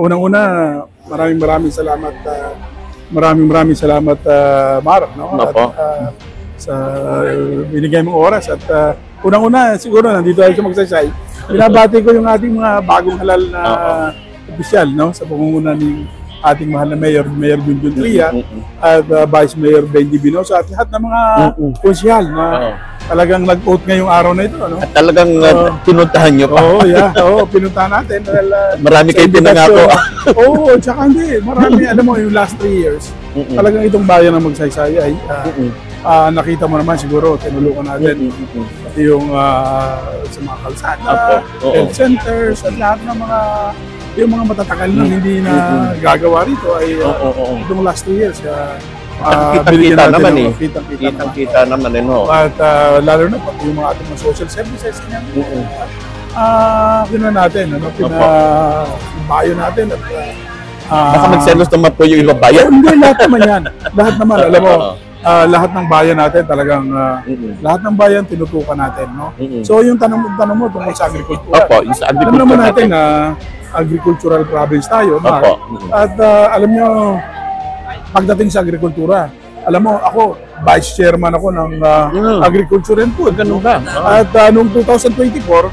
Unang-una, maraming salamat, maraming salamat, Mark, no? At, Opo. sa binigay mong oras at unang-una siguro nandito tayo sa Magsaysay. Binabati ko yung ating mga bagong halal na opisyal, no, sa pamumuno ng ating mahal na Mayor Junjun Tria at Vice Mayor Benji Binoso at lahat ng mga konsyal na talagang nag-vote ngayong araw na ito, ano? At talagang pinuntahan nyo pa. Oo, yeah. Oo, pinuntahan natin. Dahil, marami kayo pinangako. Oo, tsaka hindi. Marami, alam mo, yung last 3 years, talagang itong bayan ng Magsaysay ay nakita mo naman siguro, tinulungan natin. Pati yung sa mga kalsada, health centers, at lahat ng mga yung mga matatagal na hindi na gagawa rito ay itong last 2 years. Kita naman eh. Kita naman eh, no? At lalo na pati yung mga ating mga social services niyan. Pina natin, ano? Pinabayo natin at baka magselos naman po yung ibang bayan. Hindi, lahat naman yan. Lahat naman, alam mo, lahat ng bayan natin talagang lahat ng bayan tinutukan natin, no? So yung tanong mo tungkol sa agrikultura. Opo, yung sa agriculture. Alam naman natin na agricultural province tayo, Mark. At alam nyo, pagdating sa agrikultura, alam mo, ako, vice chairman ako ng Agriculture and Food. Ganun ba? At noong 2024,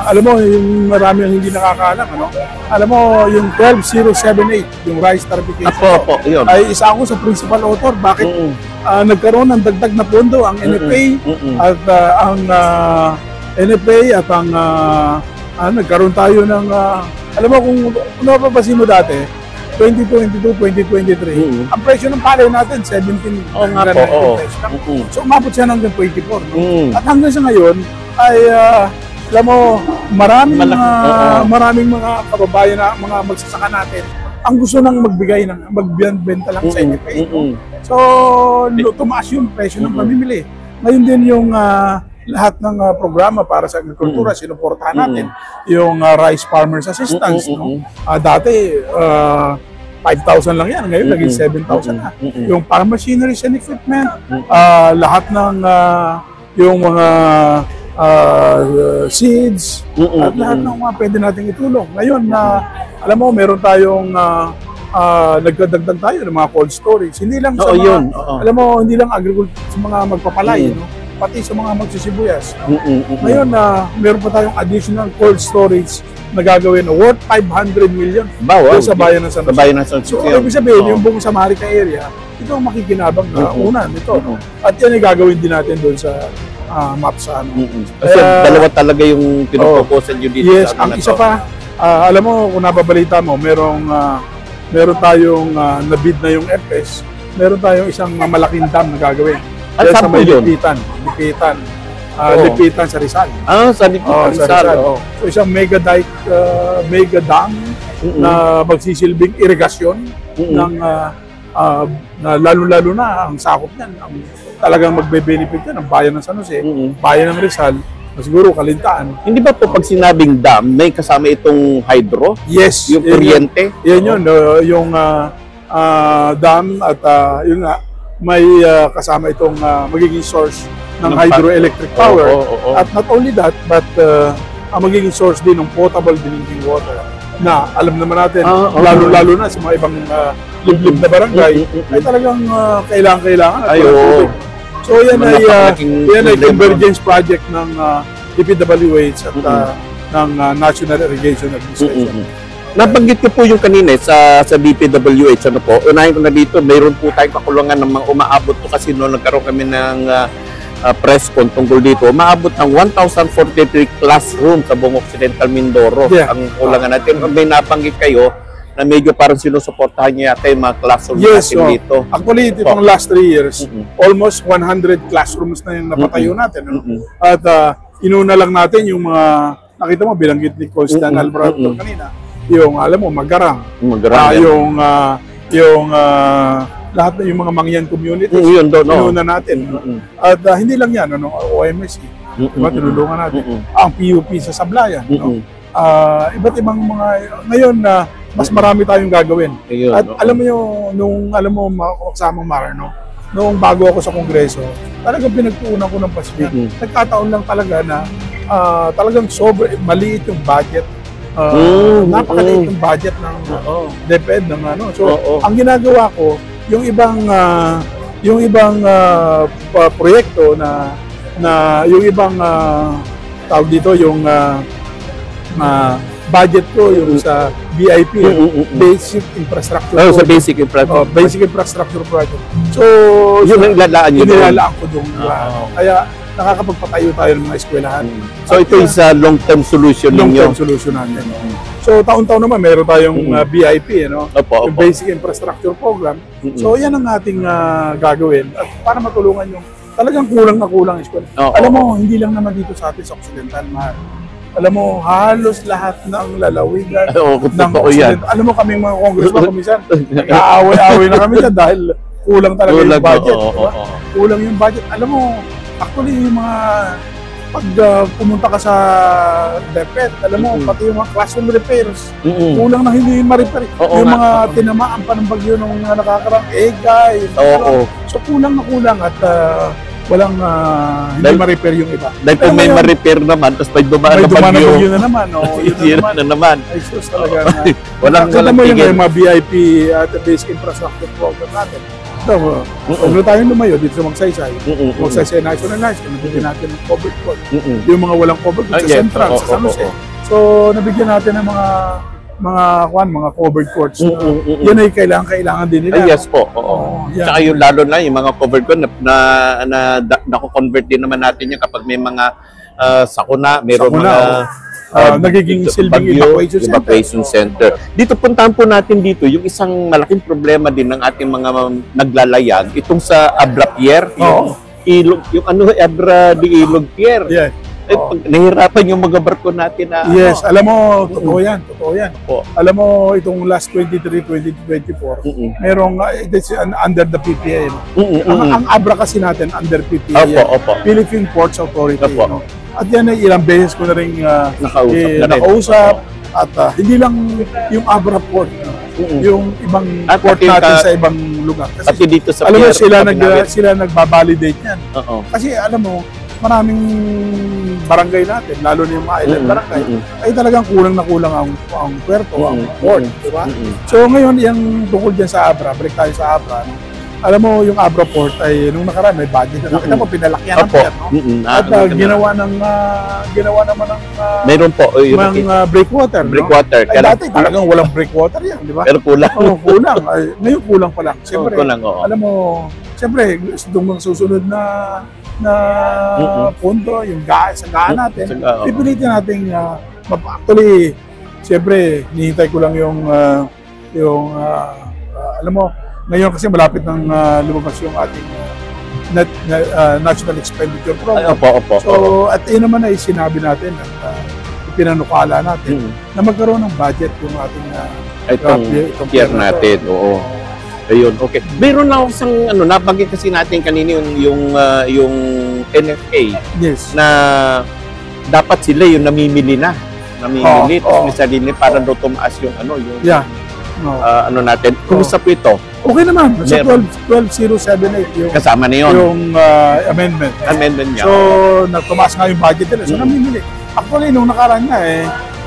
alam mo, yung marami ang hindi nakakaalam, ano? Alam mo, yung 12078, yung rice tariffication, ay isa ako sa principal author. Bakit nagkaroon ng dagdag na pondo ang NFA at ang NFA at ang nagkaroon tayo ng, alam mo, kung napapasin mo dati, 2022-2023, ang presyo ng palay natin, 17 pesos. So, umabot siya hanggang 24. No? At hanggang sa ngayon, ay, alam mo, maraming mga kababayan na mga magsasaka natin ang gusto nang magbenta lang sa NFA. So, tumaas yung presyo ng pamimili. Ngayon din yung lahat ng programa para sa agrikultura, sinuportahan natin. Yung Rice Farmers Assistance. No? Dati, 5,000 lang yan. Ngayon, naging 7,000 na. Yung farm machineries and equipment, lahat ng yung mga seeds, at lahat ng mga pwede nating itulong. Ngayon, alam mo, meron tayong nagdadagdag tayo ng mga cold storage. Hindi lang sa mga, alam mo, hindi lang agriculture, sa mga magpapalay, no? Pati sa mga magsisibuyas. Ngayon, meron pa tayong additional cold storage na gagawin worth 500 million sa bayan ng San Jose. So, ibig sabihin, yung buong Samarica area, ito ang makikinabang na una nito. At yan ay gagawin din natin doon sa map sa ano. Kasi dalawa talaga yung pinuproposal nyo dito. Yes, ang isa pa, alam mo, kung nababalita mo, meron tayong nabid na yung FS, meron tayong isang malaking dam na gagawin. Dahil sa may lipitan sa Rizal. Sa lipitan sa Rizal. So isang mega dam na magsisilbing irigasyon ng na lalo-lalo na ang sakop niyan. Talagang magbe-benefit yan ang bayan ng San Jose, bayan ng Rizal, siguro Kalintaan. Hindi ba po pag sinabing dam, may kasama itong hydro? Yes. Yung kuryente? Yan yun. Yung dam at yun nga, may kasama itong magiging source ng hydroelectric power. At not only that, but ang magiging source din ng potable drinking water na alam naman natin, lalo-lalo na sa mga ibang liblib na barangay, ay talagang kailangan at tubig. So yan ay convergence project ng DPWH at ng National Irrigation Administration. Nabanggit ko po yung kanina sa DPWH, ano po, unahin ko na dito, mayroon po tayong kakulungan ng mga umaabot po kasi noon nagkaroon kami ng press con tungkol dito, umaabot ng 1,043 classroom sa buong Occidental Mindoro. Ang kulangan natin, may nabanggit kayo na medyo parang sinusuportahan niya yata yung mga classroom natin dito. Actually, itong last 3 years, almost 100 classrooms na yung napatayo natin. At inuna lang natin yung mga, nakita mo, bilanggit ni Constant Alvarado kanina, yung alam mo Magarang, yung lahat na yung mga Mangyan communities, inuna natin. At hindi lang yan, OMSC, diba, tinulungan natin. Ang PUP sa Sablayan, iba't ibang mga, ngayon mas marami tayong gagawin. At alam mo yung, kasamang Mara, noong bago ako sa Kongreso, talagang pinagtuunan ko ng pasya. Nagkataon lang talaga na talagang maliit yung budget Napakaliit yung budget ng DepEd ng ano. So, ang ginagawa ko, yung ibang proyekto na yung ibang tawag dito, yung budget ko yung sa BIP, Basic Infrastructure Project. Sa Basic Infrastructure. Basic Infrastructure Project. So, yun ang lalaan nyo doon. Inilalaan ko doon. Kaya nakakapagpatayo tayo ng mga eskwelahan. So, ito is a long-term solution ninyo? Long-term solution natin. So, taon-taon naman meron tayong BIP, yung Basic Infrastructure Program. So, yan ang ating gagawin at para matulungan yung talagang kulang na kulang eskwela. Alam mo, hindi lang naman dito sa atin sa Occidental, mahal. Alam mo, halos lahat ng lalawigan ng Occidental. Alam mo, kaming mga congressman, kumisan, nag-aaway-aaway na kami dyan dahil kulang talaga yung budget. Kulang yung budget. Alam mo, actually, yung mga pag pumunta ka sa DepEd, alam mo, pati yung mga classroom repairs, kulang na hindi ma-repair. Yung mga tinamaan pa ng bagyo nung nakakarang egay. So, kulang na kulang at walang hindi ma-repair yung iba. Dahil kung may ma-repair naman, tapos may dumaan na bagyo na naman. Yun na naman. Ay, sus talaga. Walang tigil. Yung mga BIP at Basic Infrastructure Program natin. So, huwag tayong lumayo dito sa Magsaysay. Magsaysay National High School, nabigyan natin ng covered court. Yung mga walang covered court sa Central, sa San Jose. So, nabigyan natin ng mga covered courts. Yan ay kailangan din nila. Yes po. Tsaka yung lalo na yung mga covered court na nako-convert din naman natin yan kapag may mga sakuna, mayroon mga nagiging silbing evacuation center. Dito puntahan po natin dito yung isang malaking problema din ng ating mga naglalayag, itong sa Abra Pier, yung Abra de Ilog Pier. Nahirapan yung mga barko natin na alam mo, totoo yan. Alam mo, itong last 2023-2024, merong under the PPA. Ang Abra kasi natin under PPA. Philippine Ports Authority. At yan ay ilang beses ko na rin nakausap. At hindi lang yung Abra Port, yung ibang port natin sa ibang lugar. Kasi dito sa alam mo, sila nagbabalidate yan. Kasi alam mo, maraming barangay natin, lalo na yung mga island barangay, ay talagang kulang na kulang ang puerto, ang port, di ba? So ngayon, yung tungkol dyan sa Abra, balik tayo sa Abra, alam mo, yung Abra Port ay nung nakaraan may budget na nakita mo, pinalakyan ng pier, At ginawa naman ng meron po mga breakwater. Breakwater. Ay, dati talagang walang breakwater yan, di ba? Pero kulang. Kulang. Ngayon kulang pa lang. Siyempre, alam mo, siyempre, itong mga susunod na punto, yung sa gaan natin, pipilitin natin actually, siyempre, hinihintay ko lang yung alam mo, ngayon kasi malapit ng lumabas yung ating National Expenditure Program. So, at yun naman ay sinabi natin at ipinanukala natin na magkaroon ng budget yung ating itong pier natin. Ayun, okay. Meron na akong isang nabanggit kasi natin kanina yung NFA na dapat sila yung namimili tapos may sarili para daw tumaas yung natin. Kumusta po ito? Okay naman. Sa 12.078 yung kasama na yun. Yung amendment niya. So, nagtumaas nga yung budget nila. So, namimili. Actually, nung nakaraan nga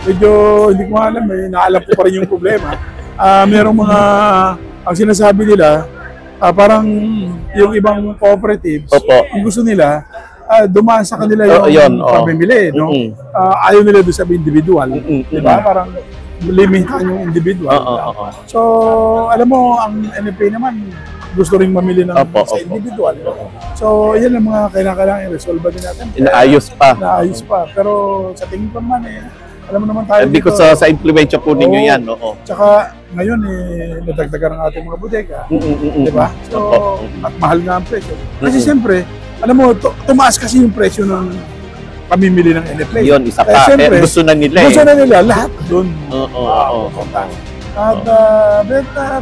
medyo hindi ko alam naalam ko pa rin yung problema. Merong mga ang sinasabi nila, parang yung ibang cooperatives, yung gusto nila, dumaan sa kanila yung pamimili. Ayaw nila doon sa individual. Diba? Parang limitahan yung individual. So, alam mo, ang NFA naman, gusto rin mamili sa individual. So, yan ang mga kailangan i-resolve din natin. Inaayos pa. Pero sa tingin ko naman alam mo naman tayo dito. Sa implementation po ninyo yan. Tsaka ngayon nadagdagan ang ating mga bodega. Diba? So, at mahal nga ang presyo. Kasi siyempre, alam mo, tumaas kasi yung presyo ng pamimili ng NFA. Yun, isa pa. Gusto na nila. Lahat doon. At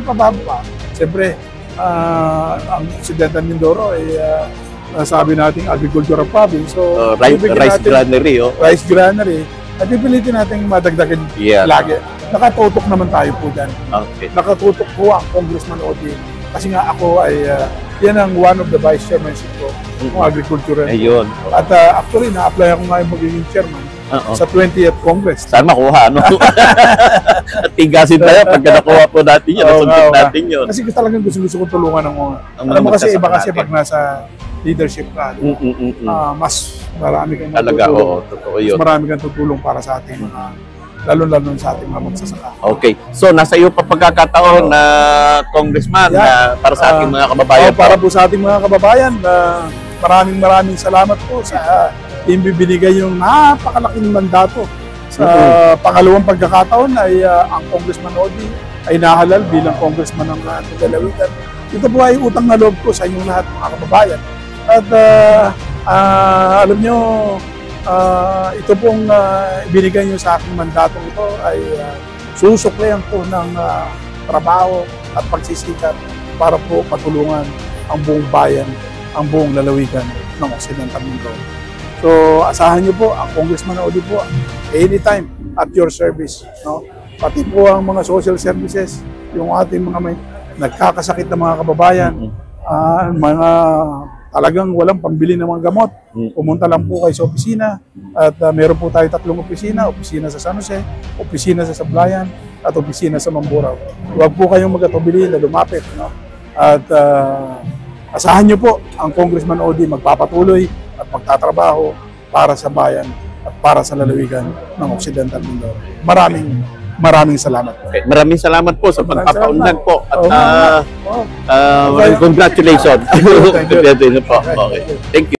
pababa. Siyempre, ang Occidental Mindoro ay sabi nating agricultural province. So, rice granary. Rice granary. At pipilitin natin madagdagan lagi. Nakatutok naman tayo po dyan. Nakatutok po ang Congressman Odi. Kasi nga ako ay, yan ang one of the vice chairmanship ko ng agriculture. Ayun. At actually, na-apply ako nga yung magiging chairman Oo. sa 20th Congress. Saan makuha, ano? At tigasin tayo pagka nakuha po natin yun, nasuntik natin yun. Kasi talagang gusto ko tulungan ng mga. Ang Alam mo mga kasi iba magsasaka kasi natin. pag nasa leadership ka, mas marami kang Talaga, matutulong. oo, totoo yun. Mas marami kang tutulong para sa ating mga, lalo-lalo sa ating mga magsasaka. Okay. So, nasa iyo pa pagkakataon na congressman na para sa ating mga kababayan. Para po sa ating mga kababayan, maraming salamat po sa ibibigay yung napakalaking mandato. Sa pangalawang pagkakataon ay ang Congressman Odi ay nahalal bilang congressman ng Lalawigan. Ito po ay utang na loob ko sa inyong lahat mga kababayan. At alam nyo, ito pong binigay nyo sa aking mandatong ito ay susuklayan po ng trabaho at pagsisikap para po matulungan ang buong bayan, ang buong lalawigan ng Occidental Mindoro. So asahan nyo po, ang Congressman Odi po, anytime at your service. No? Pati po ang mga social services, yung ating mga may nagkakasakit na mga kababayan, mga talagang walang pambili ng mga gamot. Pumunta lang po kayo sa opisina at meron po tayo 3 opisina, opisina sa San Jose, opisina sa Sablayan at opisina sa Mamburao. Huwag po kayong mag-atubili na lumapit. No? At asahan nyo po ang Congressman Odi magpapatuloy at magtatrabaho para sa bayan at para sa lalawigan ng Occidental Mindoro. Maraming salamat. Okay. Maraming salamat po sa pagpapaunlad po. At Okay. congratulations. Thank you. Okay. Thank you.